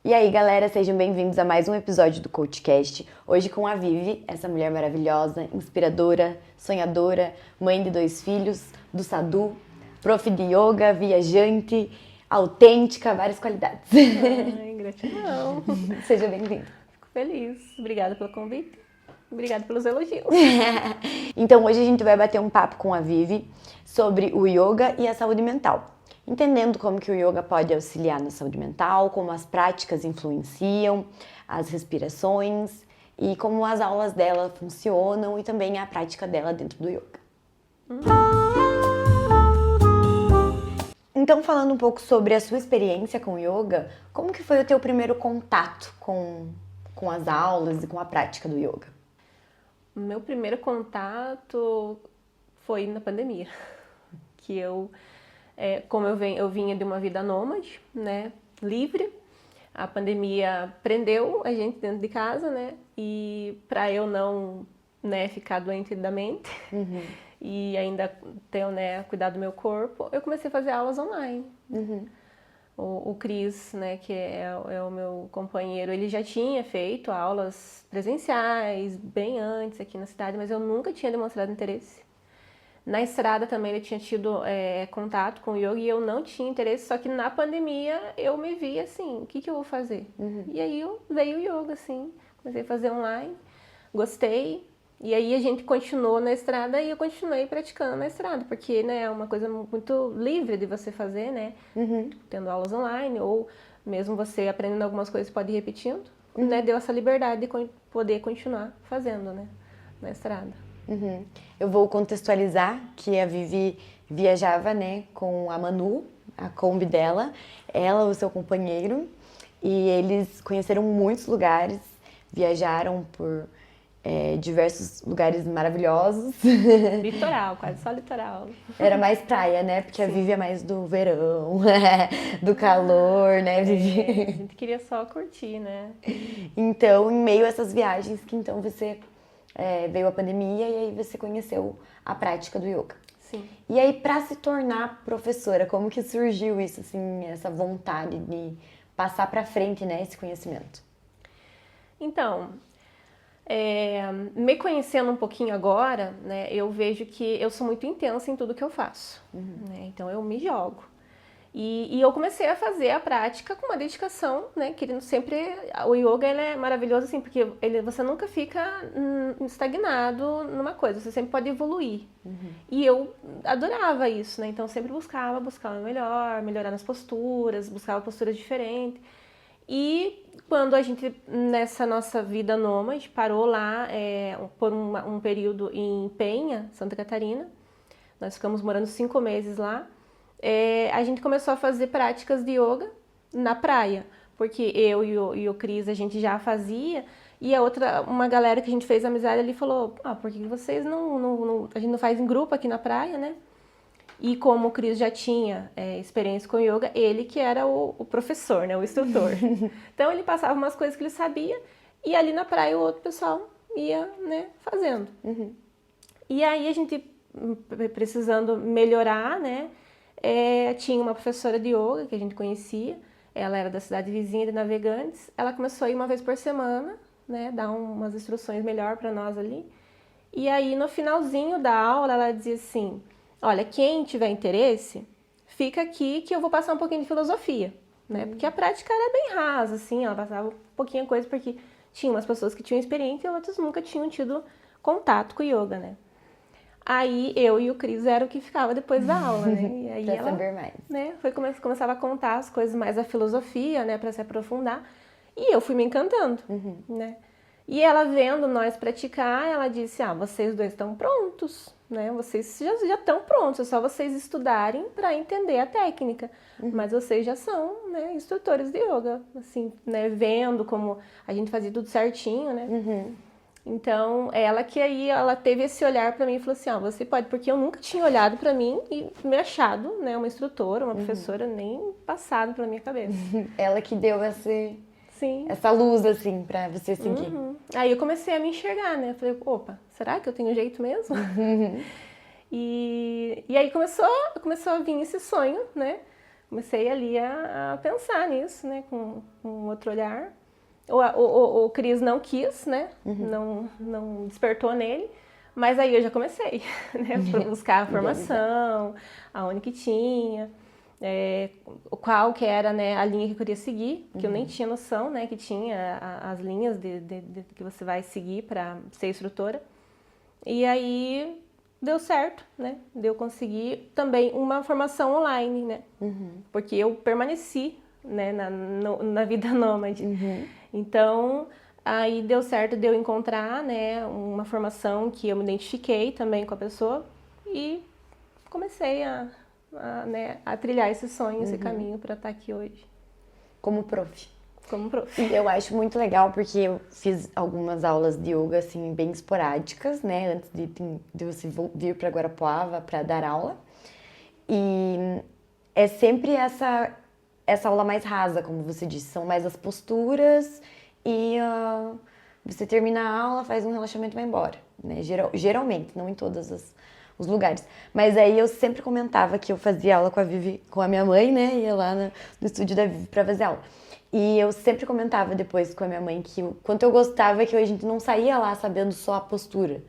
E aí, galera, sejam bem-vindos a mais um episódio do CoachCast. Hoje com a Vivi, essa mulher maravilhosa, inspiradora, sonhadora, mãe de 2 filhos, do Sadu, prof de yoga, viajante, autêntica, várias qualidades. Ai, gratidão. Seja bem-vindo. Fico feliz. Obrigada pelo convite. Obrigada pelos elogios. Então, hoje a gente vai bater um papo com a Vivi sobre o yoga e a saúde mental. Entendendo como que o yoga pode auxiliar na saúde mental, como as práticas influenciam, as respirações e como as aulas dela funcionam e também a prática dela dentro do yoga. Então, falando um pouco sobre a sua experiência com o yoga, como que foi o teu primeiro contato com as aulas e com a prática do yoga? O meu primeiro contato foi na pandemia, que como eu vinha de uma vida nômade, né, livre, a pandemia prendeu a gente dentro de casa, né, e para eu não, né, ficar doente da mente e ainda ter, né, cuidar do meu corpo, eu comecei a fazer aulas online. O Cris, né, que é o meu companheiro, ele já tinha feito aulas presenciais bem antes aqui na cidade, mas eu nunca tinha demonstrado interesse. Na estrada também ele tinha tido contato com o yoga e eu não tinha interesse, só que na pandemia eu me vi assim, o que eu vou fazer? E aí veio o yoga, assim, comecei a fazer online, gostei, e aí a gente continuou na estrada e eu continuei praticando na estrada, porque, né, é uma coisa muito livre de você fazer, né, tendo aulas online ou mesmo você aprendendo algumas coisas pode ir repetindo, né, deu essa liberdade de poder continuar fazendo, né, na estrada. Eu vou contextualizar que a Vivi viajava, né, com a Manu, a Kombi dela, ela, o seu companheiro, e eles conheceram muitos lugares, viajaram por diversos lugares maravilhosos. Litoral, quase só litoral. Era mais praia, né? Porque a Vivi é mais do verão, do calor, né, Vivi? A gente queria só curtir, né? Então, em meio a essas viagens, que então você veio a pandemia e aí você conheceu a prática do yoga. Sim. E aí, para se tornar professora, como que surgiu isso, assim, essa vontade de passar para frente, né, esse conhecimento? Então, me conhecendo um pouquinho agora, né, eu vejo que eu sou muito intensa em tudo que eu faço. Né, então, eu me jogo. E eu comecei a fazer a prática com uma dedicação, né, querendo sempre... O yoga, ele é maravilhoso, assim, porque você nunca fica estagnado numa coisa, você sempre pode evoluir. E eu adorava isso, né, então sempre buscava melhorar nas posturas, buscava posturas diferentes. E quando a gente, nessa nossa vida nômade, parou lá por um período em Penha, Santa Catarina, nós ficamos morando 5 meses lá, a gente começou a fazer práticas de yoga na praia, porque eu e o Cris a gente já fazia, e uma galera que a gente fez amizade ali falou, por que vocês a gente não faz em grupo aqui na praia, né? E como o Cris já tinha experiência com yoga, ele que era o professor, né, o instrutor. Então ele passava umas coisas que ele sabia, e ali na praia o outro pessoal ia, né, fazendo. E aí a gente, precisando melhorar, né, tinha uma professora de yoga que a gente conhecia, ela era da cidade vizinha de Navegantes, ela começou a ir uma vez por semana, né, dar umas instruções melhor para nós ali, e aí no finalzinho da aula ela dizia assim, olha, quem tiver interesse, fica aqui que eu vou passar um pouquinho de filosofia, né, porque a prática era bem rasa, assim, ela passava um pouquinho coisa, porque tinha umas pessoas que tinham experiência e outras nunca tinham tido contato com o yoga, né. Aí eu e o Cris era o que ficava depois da aula, né? E aí pra ela, saber mais. né, começava a contar as coisas mais da filosofia, né, para se aprofundar. E eu fui me encantando, né? E ela vendo nós praticar, ela disse: vocês dois estão prontos, né? Vocês já estão prontos, é só vocês estudarem para entender a técnica. Mas vocês já são, né, instrutores de yoga, assim, né, vendo como a gente fazia tudo certinho, né? Então, ela teve esse olhar pra mim e falou assim, você pode, porque eu nunca tinha olhado pra mim e me achado, né, uma instrutora, uma professora, nem passado pela minha cabeça. Ela que deu Sim. essa luz, assim, pra você seguir. Aí eu comecei a me enxergar, né, falei, opa, será que eu tenho jeito mesmo? E aí começou a vir esse sonho, né, comecei ali a pensar nisso, né, com outro olhar. O Cris não quis, né, não despertou nele, mas aí eu já comecei, né, para buscar a formação, aonde que tinha, qual que era, né, a linha que eu queria seguir, que eu nem tinha noção, né, que tinha as linhas que você vai seguir para ser instrutora. E aí deu certo, né? Eu consegui também uma formação online, né? Porque eu permaneci, né, na vida nômade. Então, aí deu certo de eu encontrar, né, uma formação que eu me identifiquei também com a pessoa e comecei né, a trilhar esse sonho, esse caminho para estar aqui hoje. Como prof. Como prof. E eu acho muito legal porque eu fiz algumas aulas de yoga, assim, bem esporádicas, né? Antes de você vir para Guarapuava para dar aula. E é sempre essa aula mais rasa, como você disse. São mais as posturas e você termina a aula, faz um relaxamento e vai embora. Né? Geralmente, não em todos os lugares. Mas aí eu sempre comentava que eu fazia aula com a Vivi, com a minha mãe, né? Ia lá no estúdio da Vivi para fazer aula. E eu sempre comentava depois com a minha mãe que o quanto eu gostava que a gente não saía lá sabendo só a postura.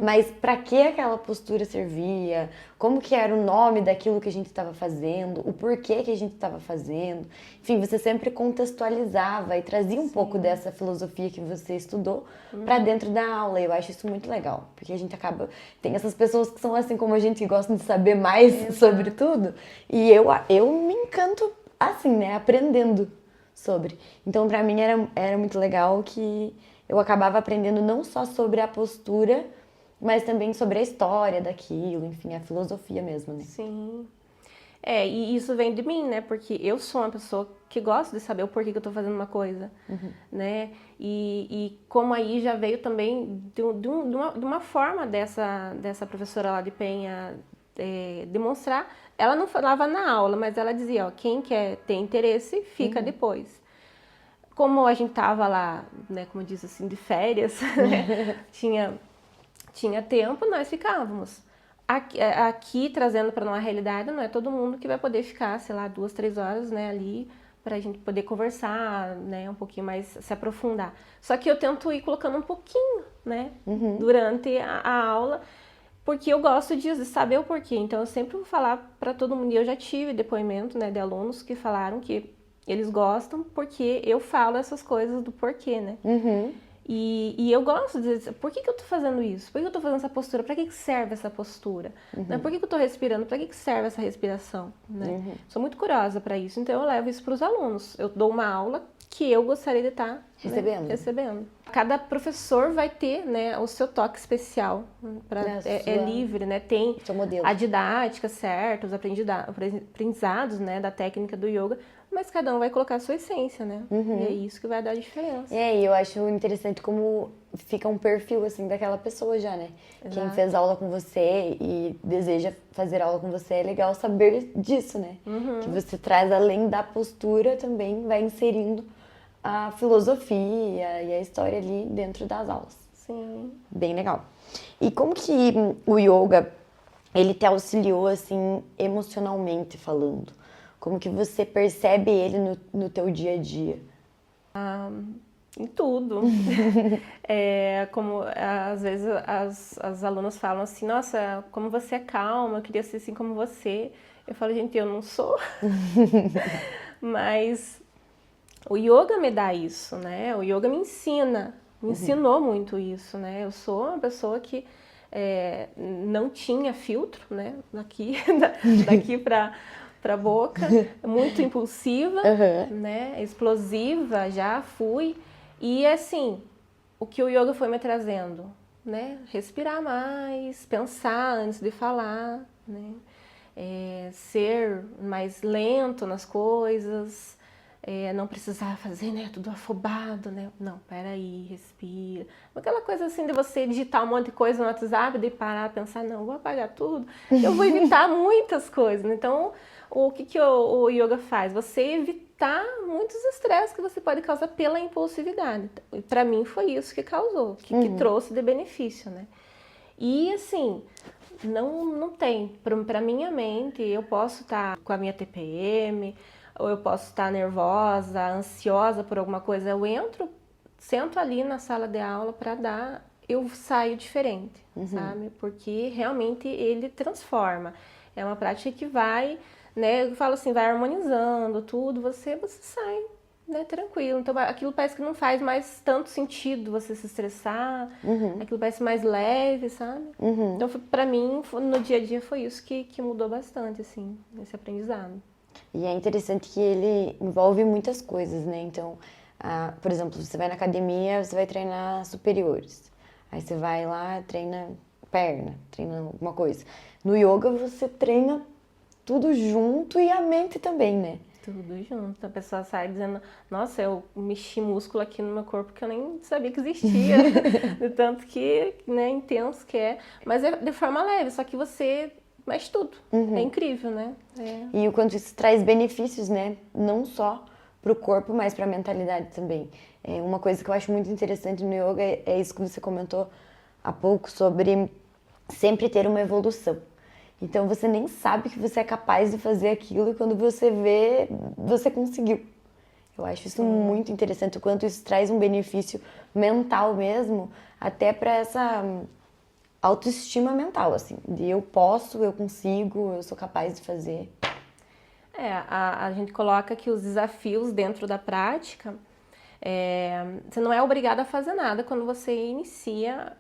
Mas para que aquela postura servia, como que era o nome daquilo que a gente estava fazendo, o porquê que a gente estava fazendo. Enfim, você sempre contextualizava e trazia um pouco dessa filosofia que você estudou para dentro da aula. E eu acho isso muito legal, porque a gente acaba... Tem essas pessoas que são assim como a gente, que gostam de saber mais sobre tudo. E eu me encanto assim, né, aprendendo sobre. Então, para mim, era muito legal que eu acabava aprendendo não só sobre a postura, mas também sobre a história daquilo, enfim, a filosofia mesmo, né? Sim. E isso vem de mim, né? Porque eu sou uma pessoa que gosta de saber o porquê que eu tô fazendo uma coisa, né? E como aí já veio também de uma forma dessa professora lá de Penha demonstrar. Ela não falava na aula, mas ela dizia, ó, quem quer ter interesse, fica depois. Como a gente tava lá, né, como diz assim, de férias, né? Tinha tempo, nós ficávamos. Aqui trazendo para uma realidade, não é todo mundo que vai poder ficar, sei lá, 2, 3 horas, né, ali, para a gente poder conversar, né, um pouquinho mais, se aprofundar. Só que eu tento ir colocando um pouquinho, né, durante a aula, porque eu gosto de saber o porquê. Então, eu sempre vou falar para todo mundo, e eu já tive depoimento, né, de alunos que falaram que eles gostam porque eu falo essas coisas do porquê, né? E eu gosto de dizer, por que eu tô fazendo isso? Por que eu tô fazendo essa postura? Para que serve essa postura? Né? Por que eu tô respirando? Para que serve essa respiração? Né? Sou muito curiosa para isso, então eu levo isso para os alunos. Eu dou uma aula que eu gostaria de estar recebendo. Cada professor vai ter, né, o seu toque especial. É livre, né? Tem a didática certa, os aprendizados, né, da técnica do yoga, mas cada um vai colocar a sua essência, né? E é isso que vai dar a diferença. E eu acho interessante como fica um perfil, assim, daquela pessoa já, né? Exato. Quem fez aula com você e deseja fazer aula com você, é legal saber disso, né? Que você traz, além da postura, também vai inserindo a filosofia e a história ali dentro das aulas. Sim. Bem legal. E como que o yoga, ele te auxiliou, assim, emocionalmente falando? Como que você percebe ele no teu dia a dia? Em tudo. Como às vezes as alunas falam assim, nossa, como você é calma, eu queria ser assim como você. Eu falo, gente, eu não sou. Mas o yoga me dá isso, né? O yoga me ensinou muito isso, né? Eu sou uma pessoa que não tinha filtro, né? Daqui pra boca, muito impulsiva, né? Explosiva, já fui. E assim, o que o yoga foi me trazendo, né? Respirar mais, pensar antes de falar, né? Ser mais lento nas coisas, não precisar fazer, né, tudo afobado, né? Não, peraí, respira. Aquela coisa assim de você digitar um monte de coisa no WhatsApp, de parar, pensar, não, vou apagar tudo. Eu vou evitar muitas coisas. Então, o que o yoga faz? Você evitar muitos estresses que você pode causar pela impulsividade. Para mim foi isso que causou, que trouxe de benefício, né? E assim, não tem. Para minha mente, eu posso estar com a minha TPM, ou eu posso estar nervosa, ansiosa por alguma coisa. Eu entro, sento ali na sala de aula para dar, eu saio diferente, sabe? Porque realmente ele transforma. É uma prática que vai, né? Eu falo assim, vai harmonizando tudo, você sai, né, tranquilo. Então aquilo parece que não faz mais tanto sentido você se estressar, aquilo parece mais leve, sabe? Então pra mim, no dia a dia foi isso que mudou bastante, assim, esse aprendizado. E é interessante que ele envolve muitas coisas, né? Então, por exemplo, você vai na academia, você vai treinar superiores. Aí você vai lá, treina perna, treina alguma coisa. No yoga você treina tudo junto e a mente também, né? Tudo junto. A pessoa sai dizendo, nossa, eu mexi músculo aqui no meu corpo que eu nem sabia que existia. De tanto que, né, intenso que é. Mas é de forma leve, só que você mexe tudo. É incrível, né? E o quanto isso traz benefícios, né? Não só para o corpo, mas para a mentalidade também. Uma coisa que eu acho muito interessante no yoga é isso que você comentou há pouco sobre sempre ter uma evolução. Então você nem sabe que você é capaz de fazer aquilo e quando você vê, você conseguiu. Eu acho isso muito interessante, o quanto isso traz um benefício mental mesmo, até para essa autoestima mental, assim, de eu posso, eu consigo, eu sou capaz de fazer. A gente coloca que os desafios dentro da prática, você não é obrigado a fazer nada quando você inicia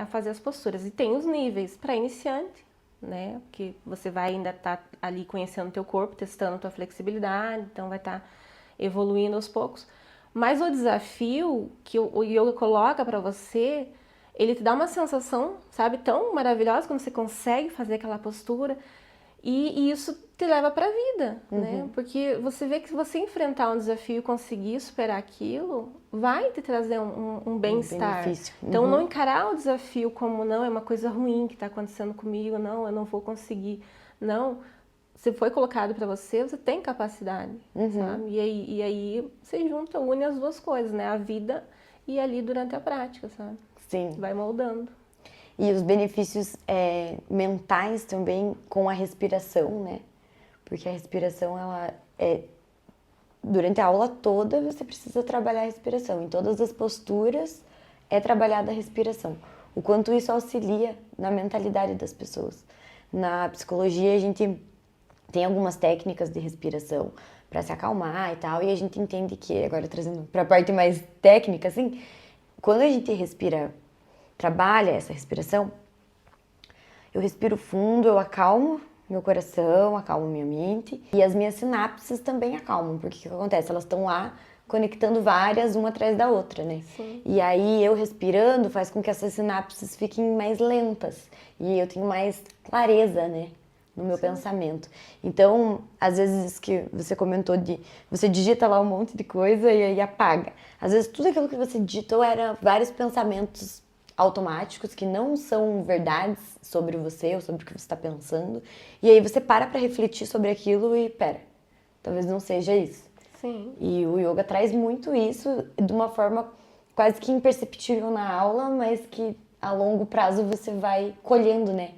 a fazer as posturas. E tem os níveis para iniciante, né? Que você vai ainda estar ali conhecendo o teu corpo, testando a tua flexibilidade, então vai estar evoluindo aos poucos. Mas o desafio que o yoga coloca para você, ele te dá uma sensação, sabe, tão maravilhosa quando você consegue fazer aquela postura. E isso te leva para a vida, né? Porque você vê que se você enfrentar um desafio e conseguir superar aquilo, vai te trazer um bem-estar. Benefício. Então, não encarar o desafio como, não, é uma coisa ruim que está acontecendo comigo, não, eu não vou conseguir. Não, se foi colocado para você, você tem capacidade, sabe? E aí você junta, une as duas coisas, né? A vida e ali durante a prática, sabe? Sim. Vai moldando. E os benefícios mentais também com a respiração, né? Porque a respiração, ela durante a aula toda você precisa trabalhar a respiração. Em todas as posturas é trabalhada a respiração. O quanto isso auxilia na mentalidade das pessoas. Na psicologia a gente tem algumas técnicas de respiração para se acalmar e tal, e a gente entende que, agora trazendo para a parte mais técnica, assim, quando a gente respira, trabalha essa respiração, eu respiro fundo, eu acalmo meu coração, acalmo minha mente e as minhas sinapses também acalmam, porque o que acontece? Elas estão lá conectando várias uma atrás da outra, né? Sim. E aí eu respirando faz com que essas sinapses fiquem mais lentas e eu tenho mais clareza, né? No meu pensamento. Então, às vezes que você comentou de você digita lá um monte de coisa e aí apaga. Às vezes tudo aquilo que você digitou era vários pensamentos automáticos que não são verdades sobre você ou sobre o que você está pensando. E aí você para refletir sobre aquilo e pera, talvez não seja isso. Sim. E o yoga traz muito isso de uma forma quase que imperceptível na aula, mas que a longo prazo você vai colhendo, né,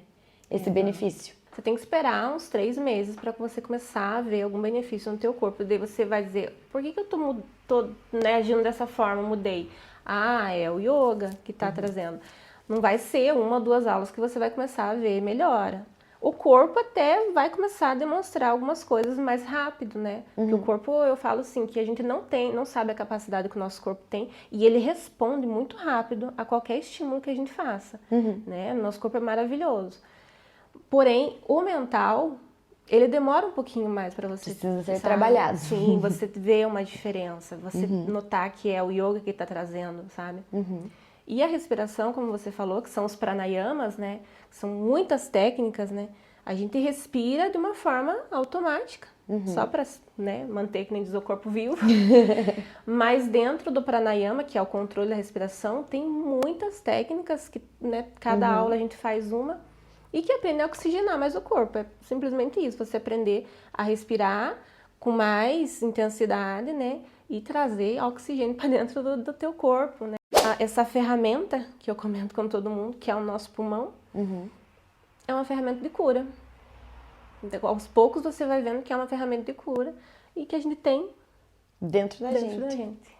esse benefício. Você tem que esperar uns 3 meses para você começar a ver algum benefício no teu corpo. Daí você vai dizer, por que eu tô né, agindo dessa forma, mudei? Ah, é o yoga que está trazendo. Não vai ser 1 ou 2 aulas que você vai começar a ver melhora. O corpo até vai começar a demonstrar algumas coisas mais rápido, né? Porque o corpo, eu falo assim, que a gente não sabe a capacidade que o nosso corpo tem e ele responde muito rápido a qualquer estímulo que a gente faça, né? Nosso corpo é maravilhoso. Porém, o mental, ele demora um pouquinho mais para você. Precisa ser trabalhado. Sim, você vê uma diferença, você notar que é o yoga que está trazendo, sabe? E a respiração, como você falou, que são os pranayamas, né? São muitas técnicas, né? A gente respira de uma forma automática, só para, né, manter, que nem diz, o corpo vivo. Mas dentro do pranayama, que é o controle da respiração, tem muitas técnicas que, né, cada aula a gente faz uma. E que aprende a oxigenar mais o corpo. É simplesmente isso, você aprender a respirar com mais intensidade, né? E trazer oxigênio para dentro do teu corpo, né? Essa ferramenta que eu comento com todo mundo, que é o nosso pulmão, é uma ferramenta de cura. Então, aos poucos você vai vendo que é uma ferramenta de cura e que a gente tem Dentro da dentro gente. da gente.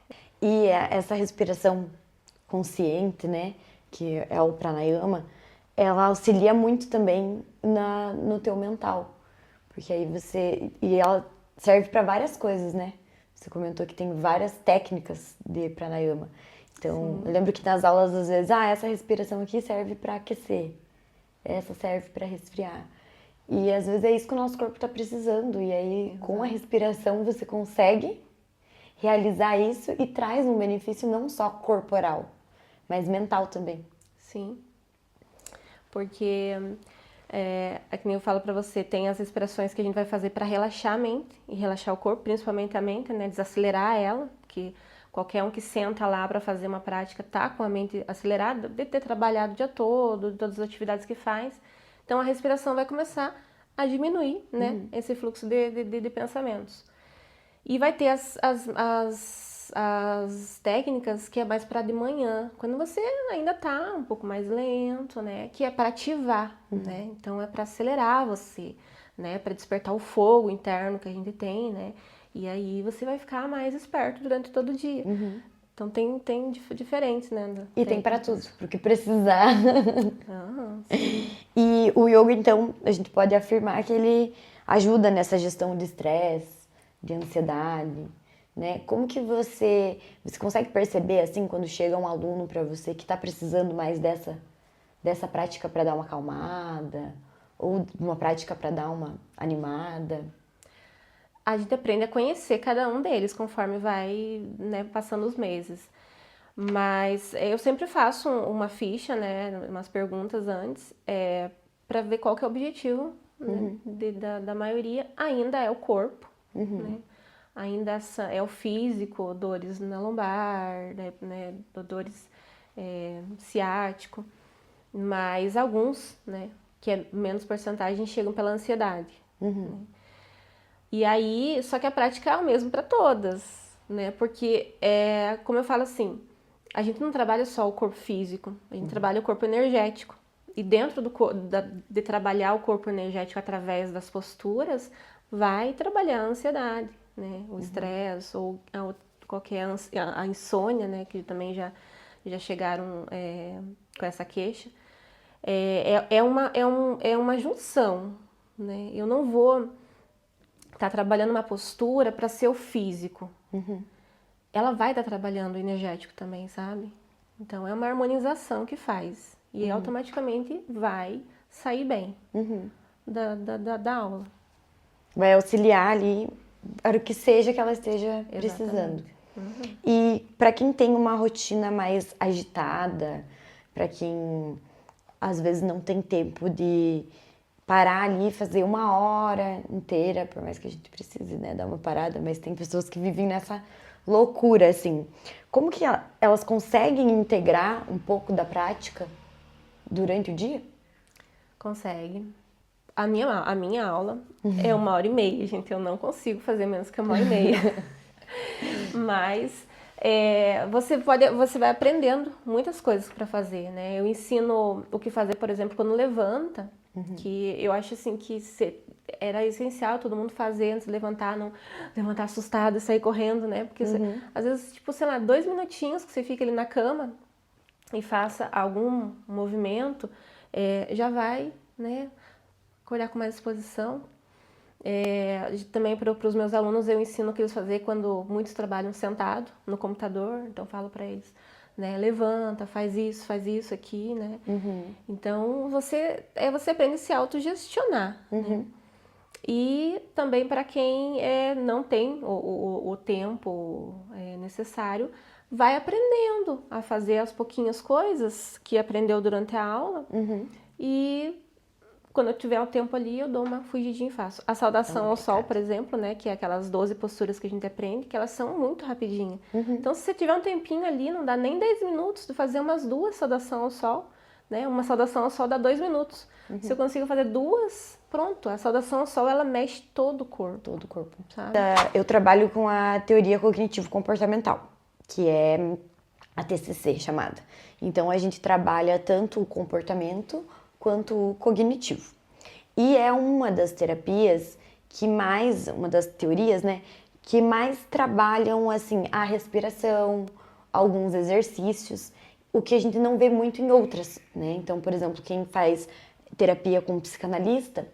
E essa respiração consciente, né, que é o pranayama, ela auxilia muito também no teu mental. Porque aí e ela serve para várias coisas, né? Você comentou que tem várias técnicas de pranayama. Então, eu lembro que nas aulas, às vezes, essa respiração aqui serve para aquecer, essa serve para resfriar. E às vezes é isso que o nosso corpo está precisando. E aí, com a respiração, você consegue realizar isso e traz um benefício não só corporal, mas mental também. Sim. Porque, que nem eu falo pra você, tem as respirações que a gente vai fazer para relaxar a mente e relaxar o corpo, principalmente a mente, né? Desacelerar ela, porque qualquer um que senta lá para fazer uma prática tá com a mente acelerada, de ter trabalhado o dia todo, de todas as atividades que faz. Então a respiração vai começar a diminuir, né? Esse fluxo de pensamentos. E vai ter as técnicas que é mais para de manhã, quando você ainda tá um pouco mais lento, né? Que é para ativar, né? Então é para acelerar você, né? Para despertar o fogo interno que a gente tem, né? E aí você vai ficar mais esperto durante todo o dia. Então tem diferentes, né? E tem para tudo, porque precisar. Sim. E o yoga, então, a gente pode afirmar que ele ajuda nessa gestão de estresse, de ansiedade, né? Como que você consegue perceber, assim, quando chega um aluno para você que está precisando mais dessa prática para dar uma acalmada, ou uma prática para dar uma animada? A gente aprende a conhecer cada um deles conforme vai, né, passando os meses. Mas eu sempre faço uma ficha, né, umas perguntas antes, para ver qual que é o objetivo, né, da maioria. Ainda é o corpo, né? Ainda é o físico, dores na lombar, né, dores ciático. Mas alguns, né, que é menos porcentagem, chegam pela ansiedade. Né? E aí, só que a prática é o mesmo para todas, né? Porque, como eu falo assim, a gente não trabalha só o corpo físico, a gente trabalha o corpo energético. E dentro de trabalhar o corpo energético através das posturas, vai trabalhar a ansiedade, né? O estresse ou qualquer a insônia, né? Que também já chegaram com essa queixa. É uma junção, né? Eu não vou tá trabalhando uma postura para ser o físico. Ela vai estar trabalhando o energético também, sabe? Então é uma harmonização que faz. E automaticamente vai sair bem da aula. Vai auxiliar ali para o que seja que ela esteja precisando. E para quem tem uma rotina mais agitada, para quem às vezes não tem tempo de parar ali e fazer uma hora inteira, por mais que a gente precise, né, dar uma parada, mas tem pessoas que vivem nessa loucura, assim. Como que elas conseguem integrar um pouco da prática durante o dia? Consegue. A minha aula é 1h30, gente. Eu não consigo fazer menos que 1h30. Mas você vai aprendendo muitas coisas para fazer, né? Eu ensino o que fazer, por exemplo, quando levanta, que eu acho assim que era essencial todo mundo fazer antes de levantar, não levantar assustado e sair correndo, né? Porque às vezes, tipo, sei lá, 2 minutinhos que você fica ali na cama e faça algum movimento, já vai, né? Olhar com mais disposição. Também para os meus alunos eu ensino o que eles fazem quando muitos trabalham sentado no computador, então eu falo para eles, né, levanta, faz isso aqui, né? Então você aprende a se autogestionar, né? E também para quem não tem o tempo necessário, vai aprendendo a fazer as pouquinhas coisas que aprendeu durante a aula e quando eu tiver o tempo ali, eu dou uma fugidinha e faço. A saudação ao sol, por exemplo, né? Que é aquelas 12 posturas que a gente aprende, que elas são muito rapidinhas. Então, se você tiver um tempinho ali, não dá nem 10 minutos de fazer umas 2 saudação ao sol, né? Uma saudação ao sol dá 2 minutos. Se eu consigo fazer 2, pronto. A saudação ao sol, ela mexe todo o corpo. Todo o corpo. Sabe? Eu trabalho com a teoria cognitivo-comportamental, que é a TCC chamada. Então, a gente trabalha tanto o comportamento quanto o cognitivo. E é uma das terapias uma das teorias, né, que mais trabalham, assim, a respiração, alguns exercícios, o que a gente não vê muito em outras, né? Então, por exemplo, quem faz terapia com psicanalista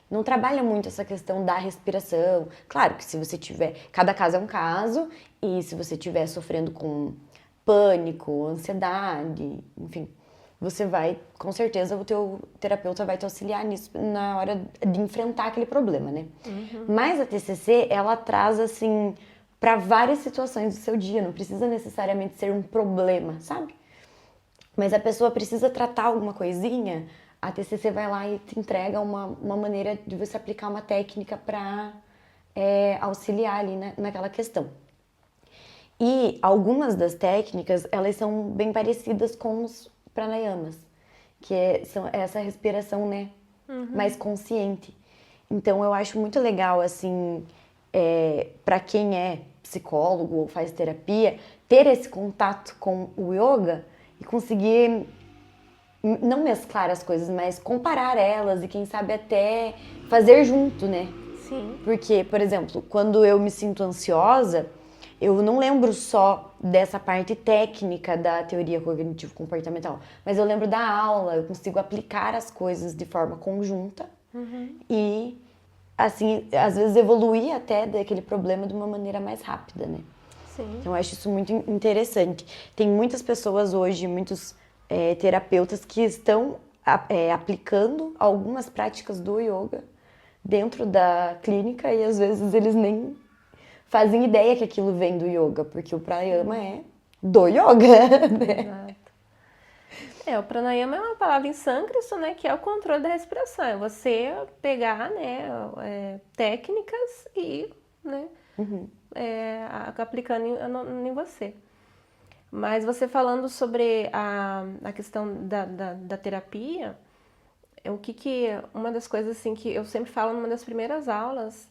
não trabalha muito essa questão da respiração. Claro que se você tiver, cada caso é um caso, e se você estiver sofrendo com pânico, ansiedade, enfim, você vai, com certeza, o teu terapeuta vai te auxiliar nisso na hora de enfrentar aquele problema, né? Mas a TCC, ela traz, assim, para várias situações do seu dia, não precisa necessariamente ser um problema, sabe? Mas a pessoa precisa tratar alguma coisinha, a TCC vai lá e te entrega uma maneira de você aplicar uma técnica para auxiliar ali, né, naquela questão. E algumas das técnicas, elas são bem parecidas com os pranayamas, são essa respiração, né, mais consciente. Então, eu acho muito legal, assim, para quem é psicólogo ou faz terapia, ter esse contato com o yoga e conseguir não mesclar as coisas, mas comparar elas e quem sabe até fazer junto, né? Sim. Porque, por exemplo, quando eu me sinto ansiosa, eu não lembro só dessa parte técnica da teoria cognitivo-comportamental, mas eu lembro da aula, eu consigo aplicar as coisas de forma conjunta e, assim, às vezes evoluir até daquele problema de uma maneira mais rápida, né? Sim. Então, eu acho isso muito interessante. Tem muitas pessoas hoje, muitos terapeutas que estão aplicando algumas práticas do yoga dentro da clínica e às vezes eles nem fazem ideia que aquilo vem do yoga, porque o pranayama é do yoga, né? Exato. O pranayama é uma palavra em sânscrito, né, que é o controle da respiração. É você pegar, né, técnicas e, né, aplicando em você. Mas você falando sobre a questão da terapia, uma das coisas assim que eu sempre falo numa das primeiras aulas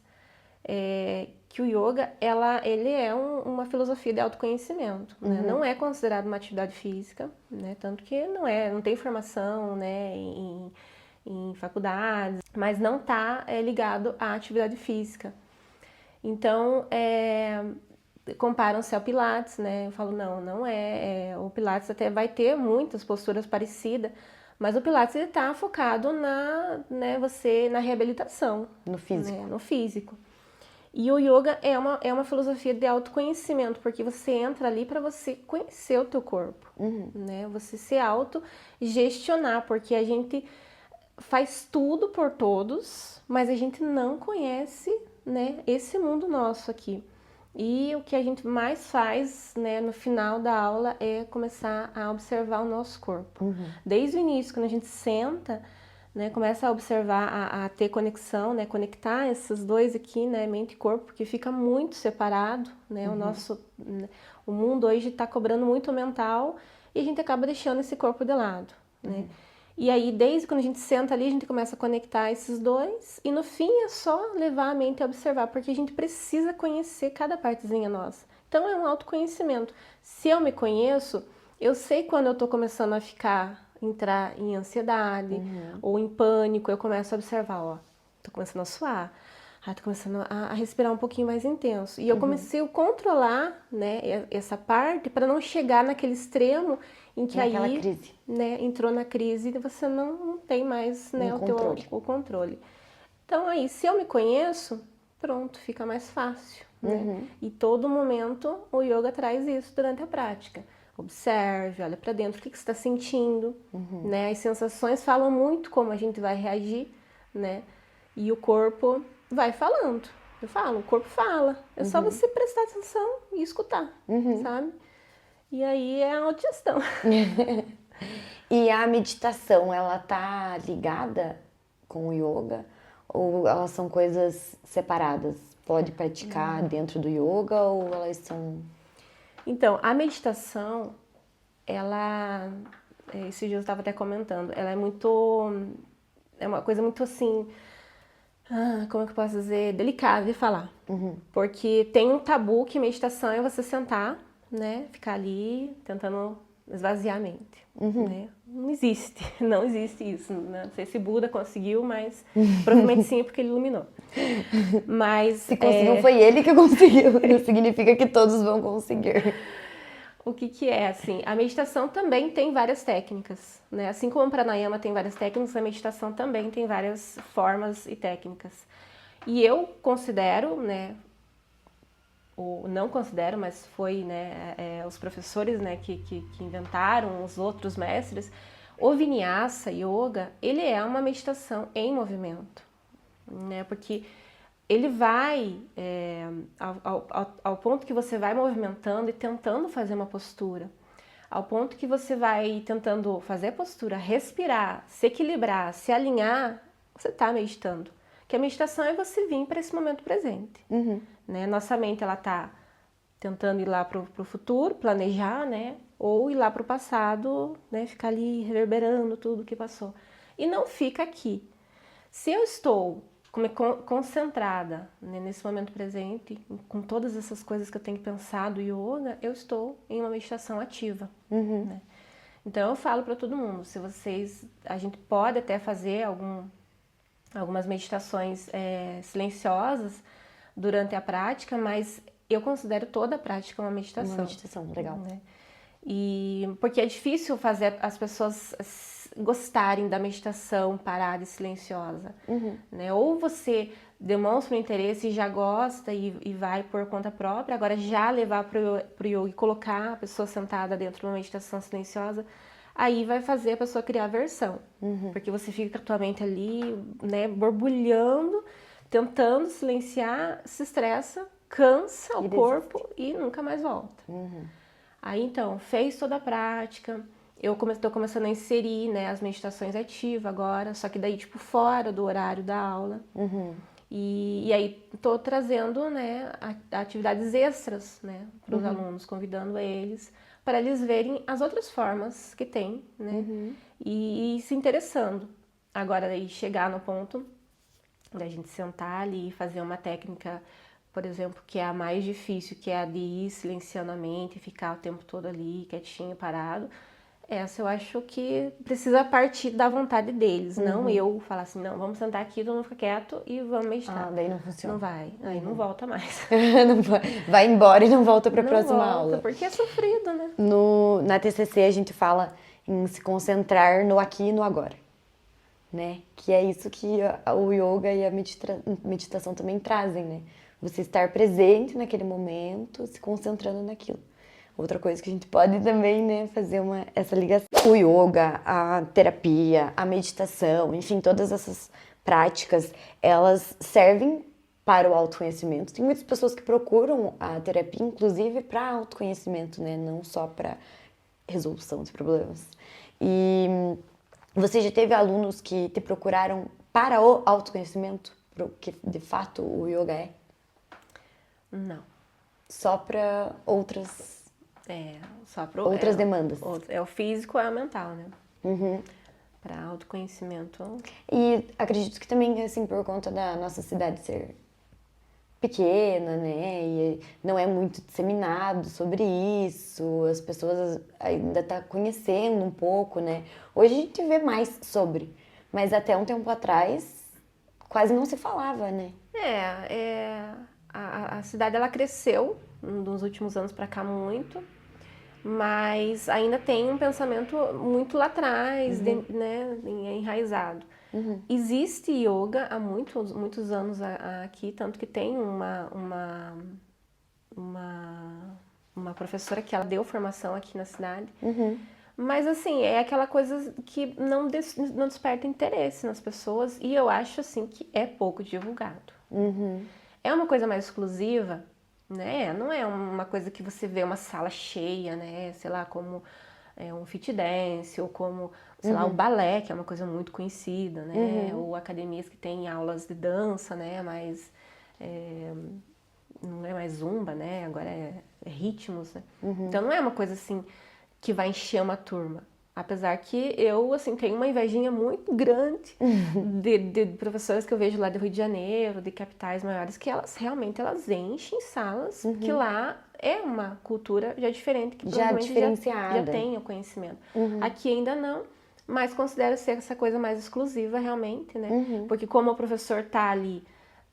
é que o yoga, ele é uma filosofia de autoconhecimento, né? Não é considerado uma atividade física, né? Tanto que não tem formação, né, em faculdades, mas não está ligado à atividade física. Então, comparam-se ao Pilates, né? Eu falo, não é. O Pilates até vai ter muitas posturas parecidas, mas o Pilates está focado na reabilitação. No físico. Né? No físico. E o yoga é uma filosofia de autoconhecimento, porque você entra ali para você conhecer o teu corpo, né? Você se autogestionar, porque a gente faz tudo por todos, mas a gente não conhece, né, esse mundo nosso aqui. E o que a gente mais faz, né, no final da aula é começar a observar o nosso corpo. Desde o início, quando a gente senta, né, começa a observar, a ter conexão, né, conectar esses dois aqui, né, mente e corpo, porque fica muito separado, né, o mundo hoje está cobrando muito mental e a gente acaba deixando esse corpo de lado, né. E aí, desde quando a gente senta ali, a gente começa a conectar esses dois e no fim é só levar a mente a observar, porque a gente precisa conhecer cada partezinha nossa. Então é um autoconhecimento. Se eu me conheço, eu sei quando eu tô começando a entrar em ansiedade ou em pânico, eu começo a observar, ó, tô começando a suar, tô começando a respirar um pouquinho mais intenso. E eu comecei a controlar, né, essa parte para não chegar naquele extremo em que Naquela aí, crise. né, entrou na crise e você não tem mais, né, o controle. Então aí, se eu me conheço, pronto, fica mais fácil, né? E todo momento o yoga traz isso durante a prática. Observe, olha para dentro, o que você está sentindo, né? As sensações falam muito como a gente vai reagir, né? E o corpo vai falando. Eu falo, o corpo fala. É só você prestar atenção e escutar, sabe? E aí é a autogestão. E a meditação, ela tá ligada com o yoga? Ou elas são coisas separadas? Pode praticar dentro do yoga ou elas são... Então, a meditação, esses dias eu estava até comentando, ela é uma coisa muito assim, como é que eu posso dizer, delicada de falar. Porque tem um tabu que meditação é você sentar, né, ficar ali tentando esvaziar a mente, né? Não existe, não existe isso, né? Não sei se Buda conseguiu, mas provavelmente sim, porque ele iluminou. Mas se conseguiu, foi ele que conseguiu, não significa que todos vão conseguir. o que é, assim, a meditação também tem várias técnicas, né? Assim como o pranayama tem várias técnicas, a meditação também tem várias formas e técnicas. E eu considero, né, ou não considero, mas foi, né, os professores, né, que inventaram, os outros mestres, o Vinyasa Yoga, ele é uma meditação em movimento, né, porque ele vai ao ponto que você vai movimentando e tentando fazer uma postura, ao ponto que você vai tentando fazer a postura, respirar, se equilibrar, se alinhar, você está meditando. Que a meditação é você vir para esse momento presente. Né? Nossa mente ela está tentando ir lá para o futuro, planejar, né? Ou ir lá para o passado, né? Ficar ali reverberando tudo que passou. E não fica aqui. Se eu estou concentrada, né, nesse momento presente, com todas essas coisas que eu tenho que pensar do yoga, eu estou em uma meditação ativa. Né? Então eu falo para todo mundo, se vocês, a gente pode até fazer algumas meditações silenciosas durante a prática, mas eu considero toda a prática uma meditação. Uma meditação, legal. Né? E porque é difícil fazer as pessoas gostarem da meditação parada e silenciosa. Né? Ou você demonstra um interesse e já gosta e vai por conta própria, agora já levar para o yoga e colocar a pessoa sentada dentro de uma meditação silenciosa, aí vai fazer a pessoa criar aversão. Porque você fica com a tua mente ali, né, borbulhando, tentando silenciar, se estressa, cansa o corpo e nunca mais volta. Aí então, fez toda a prática, eu estou começando a inserir, né, as meditações ativas agora, só que daí tipo fora do horário da aula. E aí estou trazendo, né, atividades extras, né, para os alunos, convidando eles para eles verem as outras formas que tem, né, e se interessando. Agora daí chegar no ponto da gente sentar ali e fazer uma técnica, por exemplo, que é a mais difícil, que é a de ir silenciando a mente, ficar o tempo todo ali, quietinho, parado. Essa eu acho que precisa partir da vontade deles, não eu falar assim, não, vamos sentar aqui, todo mundo fica quieto e vamos meditar. Ah, daí não funciona. Não vai, aí não volta mais. Vai embora e não volta para a Não próxima volta, aula. porque é sofrido, né? Na TCC a gente fala em se concentrar no aqui e no agora, né? Que é isso que o yoga e a meditação também trazem, né? Você estar presente naquele momento, se concentrando naquilo. Outra coisa que a gente pode também, né, fazer essa ligação. O yoga, a terapia, a meditação, enfim, todas essas práticas, elas servem para o autoconhecimento. Tem muitas pessoas que procuram a terapia, inclusive, para autoconhecimento, né, não só para resolução de problemas. E você já teve alunos que te procuraram para o autoconhecimento, que de fato o yoga é? Não. Só para outras demandas. É o físico, é o mental, né? Para autoconhecimento. E acredito que também, assim, por conta da nossa cidade ser pequena, né? E não é muito disseminado sobre isso, as pessoas ainda estão conhecendo um pouco, né? Hoje a gente vê mais sobre, mas até um tempo atrás quase não se falava, né? A cidade ela cresceu nos últimos anos para cá muito, mas ainda tem um pensamento muito lá atrás, né, enraizado. Existe yoga há muitos anos aqui, tanto que tem uma professora que ela deu formação aqui na cidade. Mas assim, é aquela coisa que não desperta interesse nas pessoas e eu acho assim que é pouco divulgado. É uma coisa mais exclusiva, né? Não é uma coisa que você vê uma sala cheia, né? Sei lá, como um fit dance ou como, sei lá, o balé, que é uma coisa muito conhecida, né? Ou academias que têm aulas de dança, né? Mas não é mais zumba, né? Agora é ritmos, né? Então não é uma coisa assim que vai encher uma turma. Apesar que eu, assim, tenho uma invejinha muito grande de professoras que eu vejo lá do Rio de Janeiro, de capitais maiores, que elas realmente enchem salas, que lá é uma cultura já diferente, que Já provavelmente diferenciada. já tem o conhecimento. Aqui ainda não, mas considero ser essa coisa mais exclusiva realmente, né? Porque como o professor tá ali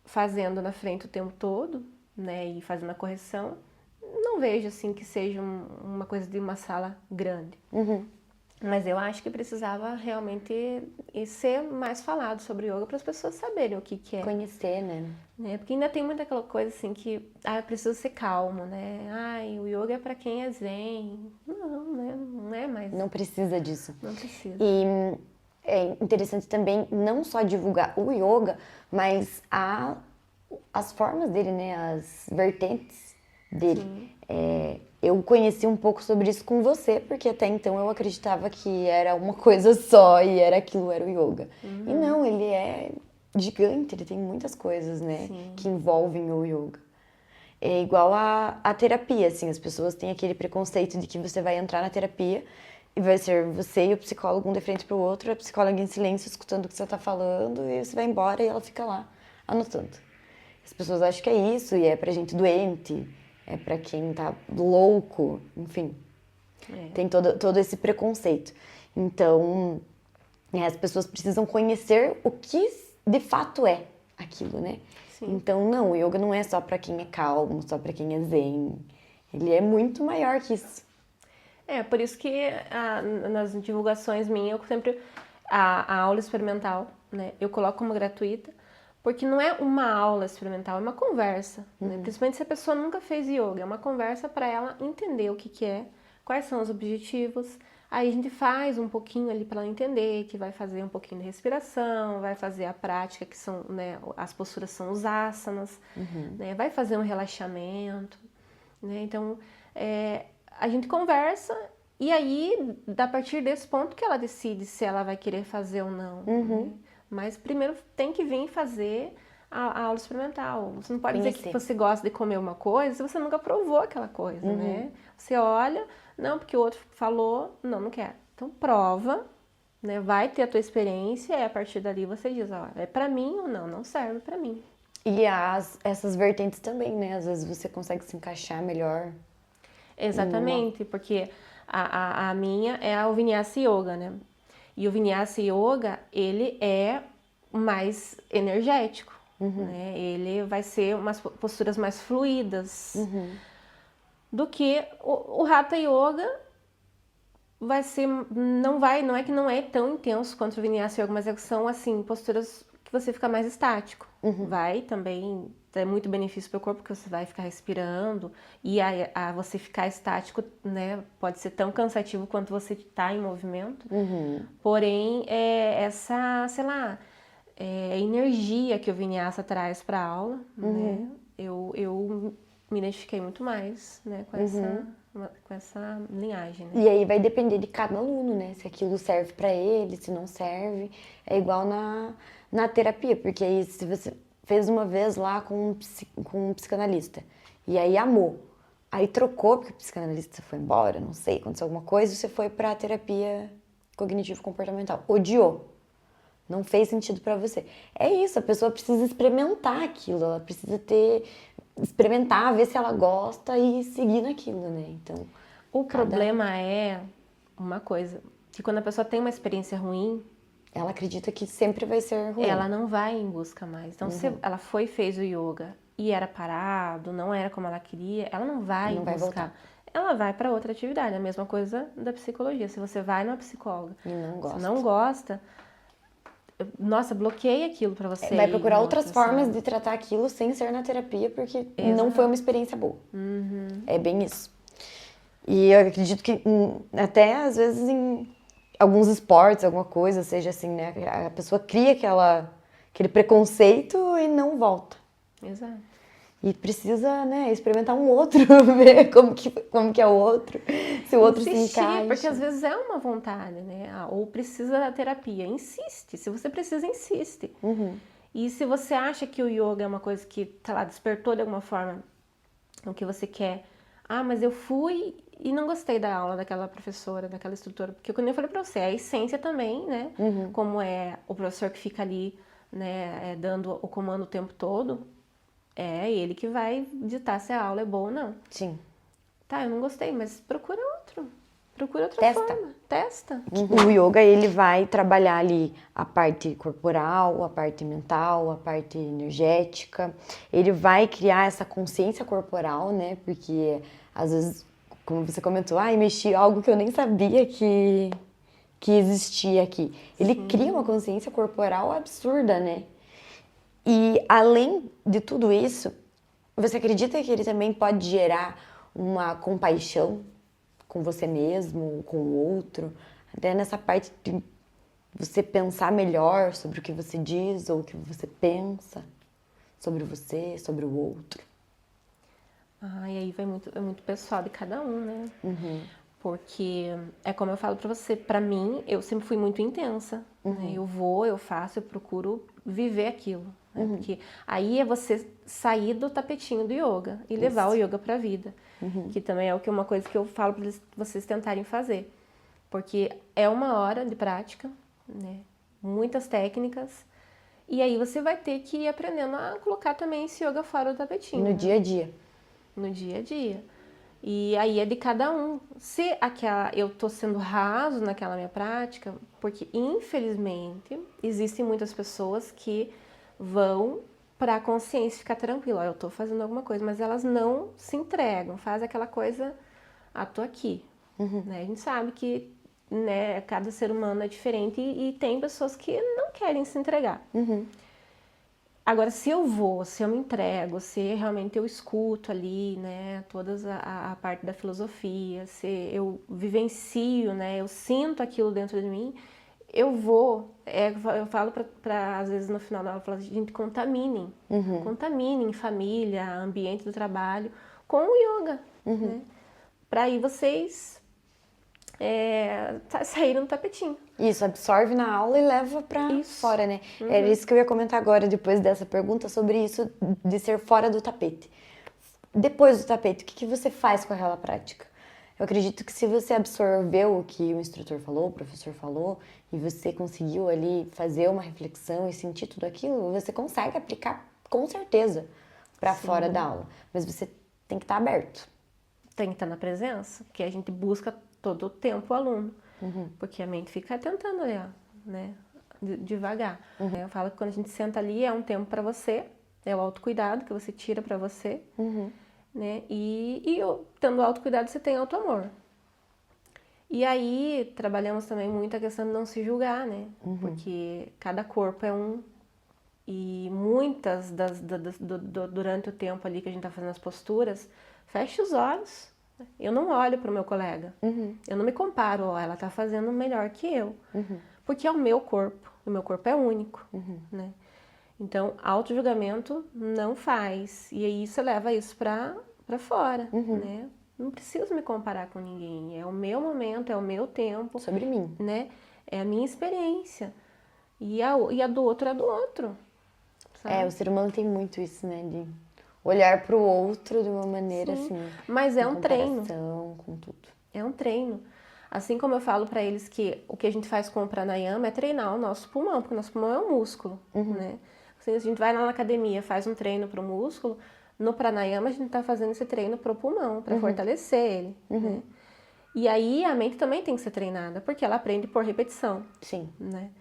fazendo na frente o tempo todo, né, e fazendo a correção, não vejo assim que seja uma coisa de uma sala grande. Mas eu acho que precisava realmente ser mais falado sobre yoga para as pessoas saberem o que é. Conhecer, né? Porque ainda tem muita aquela coisa assim que eu preciso ser calmo, né? Ai, o yoga é para quem é zen. Não, né? Não é mais. Não precisa disso. Não precisa. E é interessante também não só divulgar o yoga, mas as formas dele, né? As vertentes dele. Eu conheci um pouco sobre isso com você, porque até então eu acreditava que era uma coisa só e era aquilo, era o yoga. E não, ele é gigante, ele tem muitas coisas, né? Sim. Que envolvem o yoga. É igual a terapia, assim, as pessoas têm aquele preconceito de que você vai entrar na terapia e vai ser você e o psicólogo um de frente pro outro, a psicóloga em silêncio escutando o que você tá falando e você vai embora e ela fica lá anotando. As pessoas acham que é isso e é pra gente doente, é pra quem tá louco, enfim. Tem todo esse preconceito. Então, as pessoas precisam conhecer o que de fato é aquilo, né? Sim. Então, não, o yoga não é só pra quem é calmo, só pra quem é zen. Ele é muito maior que isso. Por isso que nas divulgações minhas, eu sempre... A aula experimental, né? Eu coloco como gratuita, porque não é uma aula experimental, é uma conversa. Né? Principalmente se a pessoa nunca fez yoga. É uma conversa para ela entender o que é, quais são os objetivos. Aí a gente faz um pouquinho ali para ela entender, que vai fazer um pouquinho de respiração, vai fazer a prática, que são, né, as posturas são os asanas, né, vai fazer um relaxamento, né, então a gente conversa e aí, a partir desse ponto que ela decide se ela vai querer fazer ou não, né? Mas primeiro tem que vir fazer a aula experimental. Você não pode dizer que você gosta de comer uma coisa se você nunca provou aquela coisa, né? Você olha, não, porque o outro falou, não quero. Então prova, né? Vai ter a tua experiência e a partir dali você diz, ó, é pra mim ou não serve pra mim. E essas vertentes também, né? Às vezes você consegue se encaixar melhor. Exatamente, porque a minha é o Vinyasa Yoga, né? E o Vinyasa Yoga, ele é mais energético, né? Ele vai ser umas posturas mais fluidas do que o Hatha Yoga vai ser, não é que não é tão intenso quanto o Vinyasa Yoga, mas são assim, posturas que você fica mais estático. Vai também ter muito benefício para o corpo, porque você vai ficar respirando e você ficar estático, né, pode ser tão cansativo quanto você está em movimento. Porém, essa, sei lá, energia que o Vinyasa traz para a aula, né, eu me identifiquei muito mais, né, com essa linhagem, né? E aí vai depender de cada aluno, né? Se aquilo serve pra ele, se não serve. É igual na terapia, porque aí se você fez uma vez lá com um psicanalista e aí amou, aí trocou porque o psicanalista foi embora, não sei, aconteceu alguma coisa, e você foi pra terapia cognitivo-comportamental, odiou. Não fez sentido pra você. É isso, a pessoa precisa experimentar aquilo, ela precisa experimentar, ver se ela gosta e seguir naquilo, né? Então, o problema é uma coisa, que quando a pessoa tem uma experiência ruim, ela acredita que sempre vai ser ruim. Ela não vai em busca mais. Então, se ela foi e fez o yoga e era parado, não era como ela queria, ela não vai Não vai buscar. voltar. Ela vai para outra atividade. A mesma coisa da psicologia. Se você vai numa psicóloga E não gosta. se não gosta, nossa, bloqueia aquilo para você. Vai procurar ir outras formas de tratar aquilo sem ser na terapia, porque não foi uma experiência boa. É bem isso. E eu acredito que até às vezes em alguns esportes, alguma coisa, seja assim, né? A pessoa cria aquele preconceito e não volta. Exato. E precisa, né, experimentar um outro, ver como que é o outro, se o outro Insistir, se encaixa. porque às vezes é uma vontade, né? Ou precisa da terapia. Insiste. Se você precisa, insiste. E se você acha que o yoga é uma coisa que, sei lá, despertou de alguma forma o que você quer. Ah, mas eu fui e não gostei da aula daquela professora, daquela instrutora. Porque quando eu falei pra você, a essência também, né? Como é o professor que fica ali, né, dando o comando o tempo todo, é ele que vai ditar se a aula é boa ou não. Sim. Tá, eu não gostei, mas procura outro. Procura outra Testa. forma. Testa. O yoga, ele vai trabalhar ali a parte corporal, a parte mental, a parte energética. Ele vai criar essa consciência corporal, né? Porque, às vezes, como você comentou, mexi algo que eu nem sabia que existia aqui. Ele cria uma consciência corporal absurda, né? E, além de tudo isso, você acredita que ele também pode gerar uma compaixão com você mesmo, com o outro, até nessa parte de você pensar melhor sobre o que você diz ou o que você pensa sobre você, sobre o outro? E aí é muito pessoal de cada um, né? Porque é como eu falo pra você, pra mim, eu sempre fui muito intensa. Né? Eu vou, eu faço, eu procuro viver aquilo. Né? Porque aí é você sair do tapetinho do yoga e levar o yoga pra vida. Que também é uma coisa que eu falo pra vocês tentarem fazer. Porque é uma hora de prática, né? Muitas técnicas. E aí você vai ter que ir aprendendo a colocar também esse yoga fora do tapetinho. No dia a dia. No dia a dia. E aí é de cada um. Se eu tô sendo raso naquela minha prática, porque infelizmente existem muitas pessoas que vão para a consciência ficar tranquila, eu tô fazendo alguma coisa, mas elas não se entregam, faz aquela coisa, tô aqui. Né? A gente sabe que, né, cada ser humano é diferente e tem pessoas que não querem se entregar. Agora, se eu me entrego, se realmente eu escuto ali, né, toda a parte da filosofia, se eu vivencio, né, eu sinto aquilo dentro de mim, eu falo às vezes no final da aula, eu falo, gente, contaminem. Contaminem família, ambiente do trabalho, com o yoga, né? Pra aí vocês saírem no tapetinho. Isso, absorve na aula e leva pra fora, né? Era isso que eu ia comentar agora, depois dessa pergunta, sobre isso de ser fora do tapete. Depois do tapete, o que você faz com aquela prática? Eu acredito que se você absorveu o que o instrutor falou, o professor falou, e você conseguiu ali fazer uma reflexão e sentir tudo aquilo, você consegue aplicar com certeza pra fora da aula. Mas você tem que estar aberto. Tem que estar na presença, que a gente busca todo o tempo o aluno. Porque a mente fica tentando ali, né? Devagar. Eu falo que quando a gente senta ali é um tempo para você, é o autocuidado que você tira para você, né? E tendo autocuidado você tem autoamor. E aí trabalhamos também muito a questão de não se julgar, né? Porque cada corpo é um. E muitas durante o tempo ali que a gente tá fazendo as posturas, fecha os olhos. Eu não olho para o meu colega. Eu não me comparo, ela tá fazendo melhor que eu. Porque é o meu corpo é único, né? Então, auto-julgamento não faz. E aí você leva isso pra fora, né? Não preciso me comparar com ninguém. É o meu momento, é o meu tempo. Sobre mim. Né? É a minha experiência. E a do outro é a do outro. Sabe? O ser humano tem muito isso, né? De olhar pro outro de uma maneira assim. Mas é um treino. Com tudo. É um treino. Assim como eu falo pra eles que o que a gente faz com o pranayama é treinar o nosso pulmão, porque o nosso pulmão é um músculo, né? Assim, a gente vai lá na academia, faz um treino pro músculo, no pranayama a gente tá fazendo esse treino pro pulmão, pra fortalecer ele, né? E aí a mente também tem que ser treinada, porque ela aprende por repetição. Sim. Né?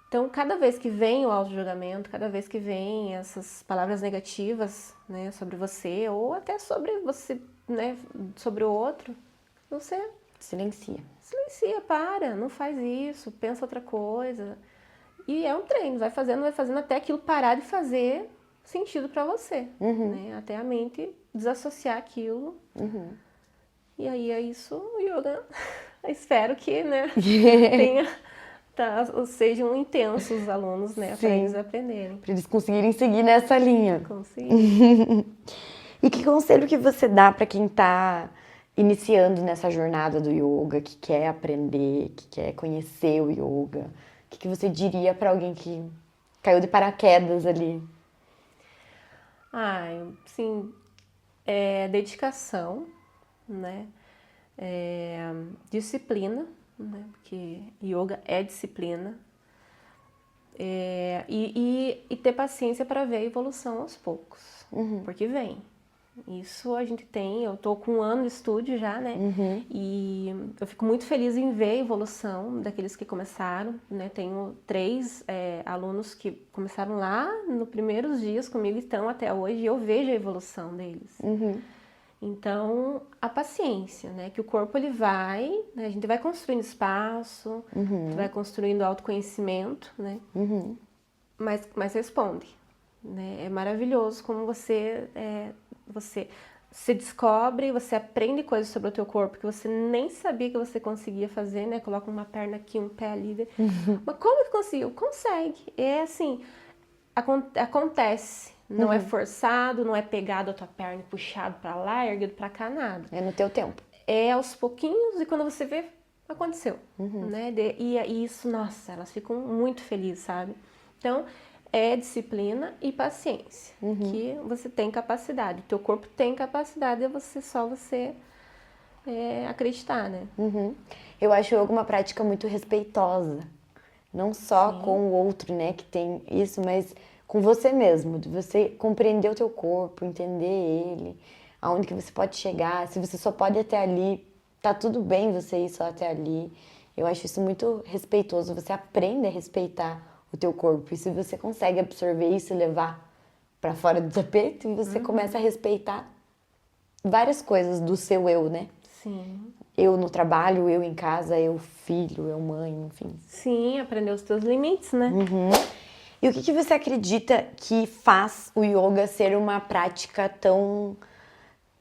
Então, cada vez que vem o auto-julgamento, cada vez que vem essas palavras negativas, né, sobre você, ou até sobre você, né, sobre o outro, você silencia, para, não faz isso, pensa outra coisa. E é um treino, vai fazendo até aquilo parar de fazer sentido pra você, né? Até a mente desassociar aquilo. E aí é isso, o yoga. Espero que, né, sejam intensos os alunos, né, para eles aprenderem. Para eles conseguirem seguir nessa linha. Conseguir. E que conselho que você dá para quem está iniciando nessa jornada do yoga, que quer aprender, que quer conhecer o yoga? O que você diria para alguém que caiu de paraquedas ali? Sim, dedicação, né? Disciplina, né? Porque yoga é disciplina. E ter paciência para ver a evolução aos poucos, porque vem. Isso a gente tem, eu tô com 1 ano de estúdio já, né? E eu fico muito feliz em ver a evolução daqueles que começaram, né? Tenho 3 alunos que começaram lá nos primeiros dias comigo e estão até hoje e eu vejo a evolução deles. Então, a paciência, né? Que o corpo ele vai, né? A gente vai construindo espaço, vai construindo autoconhecimento, né? Mas responde, né? É maravilhoso como você se descobre, você aprende coisas sobre o teu corpo que você nem sabia que você conseguia fazer, né? Coloca uma perna aqui, um pé ali. Mas como que conseguiu? Consegue. É assim, acontece. Não é forçado, não é pegado a tua perna e puxado pra lá, erguido pra cá, nada. É no teu tempo. É aos pouquinhos e quando você vê, aconteceu. Né? E isso, nossa, elas ficam muito felizes, sabe? Então, é disciplina e paciência, que você tem capacidade. O teu corpo tem capacidade, é só você acreditar, né? Eu acho yoga uma prática muito respeitosa. Não só com o outro, né, que tem isso, mas com você mesmo. De você compreender o teu corpo, entender ele, aonde que você pode chegar. Se você só pode ir até ali, tá tudo bem você ir só até ali. Eu acho isso muito respeitoso. Você aprende a respeitar o teu corpo. E se você consegue absorver isso e levar pra fora do tapete, você começa a respeitar várias coisas do seu eu, né? Sim. Eu no trabalho, eu em casa, eu filho, eu mãe, enfim. Sim, aprender os teus limites, né? E o que você acredita que faz o yoga ser uma prática tão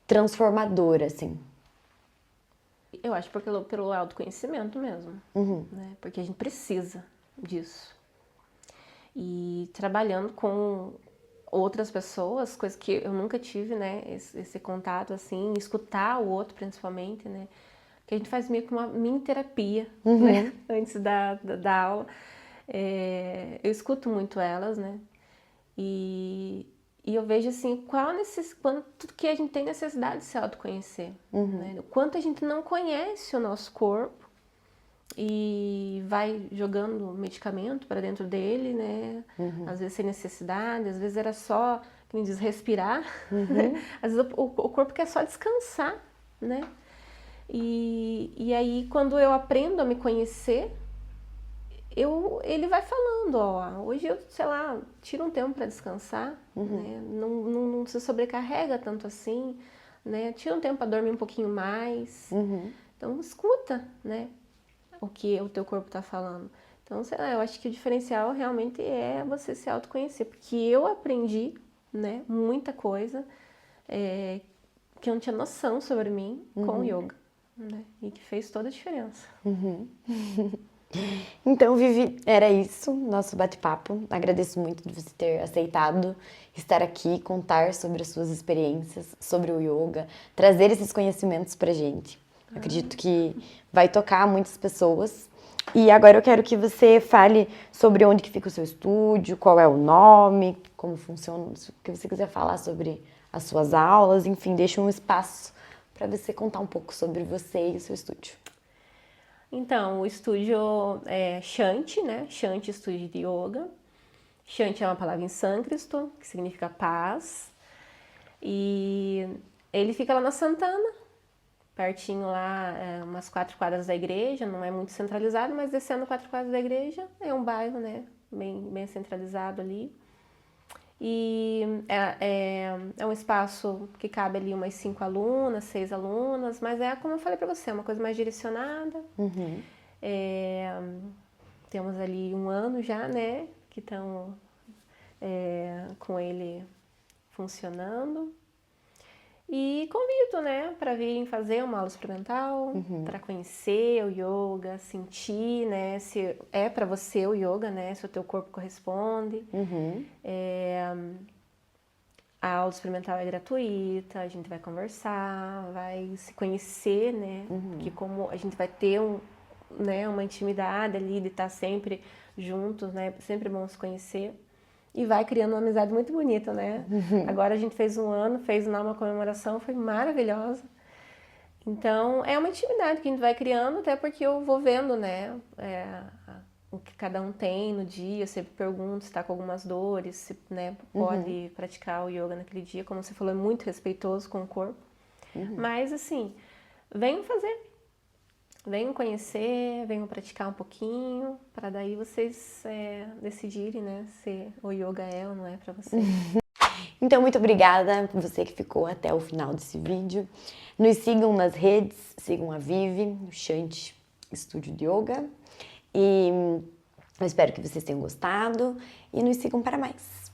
transformadora, assim? Eu acho pelo autoconhecimento mesmo, né? Porque a gente precisa disso. E trabalhando com outras pessoas, coisas que eu nunca tive, né? Esse contato, assim, escutar o outro, principalmente, né? Que a gente faz meio que uma mini terapia, né? Antes da aula. Eu escuto muito elas, né? E eu vejo, assim, quanto que a gente tem necessidade de se autoconhecer, né? O quanto a gente não conhece o nosso corpo e vai jogando medicamento para dentro dele, né? Às vezes sem necessidade, às vezes era só, como diz, respirar. Né? Às vezes o corpo quer só descansar, né? E aí, quando eu aprendo a me conhecer, ele vai falando, ó, hoje eu, sei lá, tiro um tempo para descansar, né? Não se sobrecarrega tanto assim, né? Tira um tempo para dormir um pouquinho mais. Então, escuta, né? O que o teu corpo tá falando. Então, sei lá, eu acho que o diferencial realmente é você se autoconhecer, porque eu aprendi, né, muita coisa que eu não tinha noção sobre mim com o yoga, né? E que fez toda a diferença. Então, Vivi, era isso, nosso bate-papo. Agradeço muito de você ter aceitado estar aqui, contar sobre as suas experiências, sobre o yoga, trazer esses conhecimentos pra gente. Acredito que vai tocar muitas pessoas. E agora eu quero que você fale sobre onde que fica o seu estúdio, qual é o nome, como funciona, o que você quiser falar sobre as suas aulas, enfim, deixa um espaço para você contar um pouco sobre você e o seu estúdio. Então, o estúdio é Shanti, né? Shanti Estúdio de Yoga. Shanti é uma palavra em sânscrito, que significa paz. E ele fica lá na Santana, pertinho lá, umas 4 quadras da igreja, não é muito centralizado, mas descendo 4 quadras da igreja é um bairro, né? Bem centralizado ali. E é um espaço que cabe ali umas 5 alunas, 6 alunas, mas como eu falei pra você, é uma coisa mais direcionada. Temos ali 1 ano já, né, que estão com ele funcionando. E convido, né, para virem fazer uma aula experimental, para conhecer o yoga, sentir, né, se é para você o yoga, né, se o teu corpo corresponde. A aula experimental é gratuita, a gente vai conversar, vai se conhecer, né, que como a gente vai ter né, uma intimidade ali de estar sempre juntos, né, sempre bom se conhecer. E vai criando uma amizade muito bonita, né? Agora a gente fez 1 ano, fez uma comemoração, foi maravilhosa. Então, é uma intimidade que a gente vai criando, até porque eu vou vendo, né? o que cada um tem no dia. Eu sempre pergunto se está com algumas dores, se, né, pode praticar o yoga naquele dia. Como você falou, é muito respeitoso com o corpo. Mas, assim, venham fazer. Venham conhecer, venham praticar um pouquinho, para daí vocês decidirem, né, se o yoga é ou não é para vocês. Então, muito obrigada por você que ficou até o final desse vídeo. Nos sigam nas redes, sigam a Vivi, no Shanti Estúdio de Yoga. E eu espero que vocês tenham gostado e nos sigam para mais.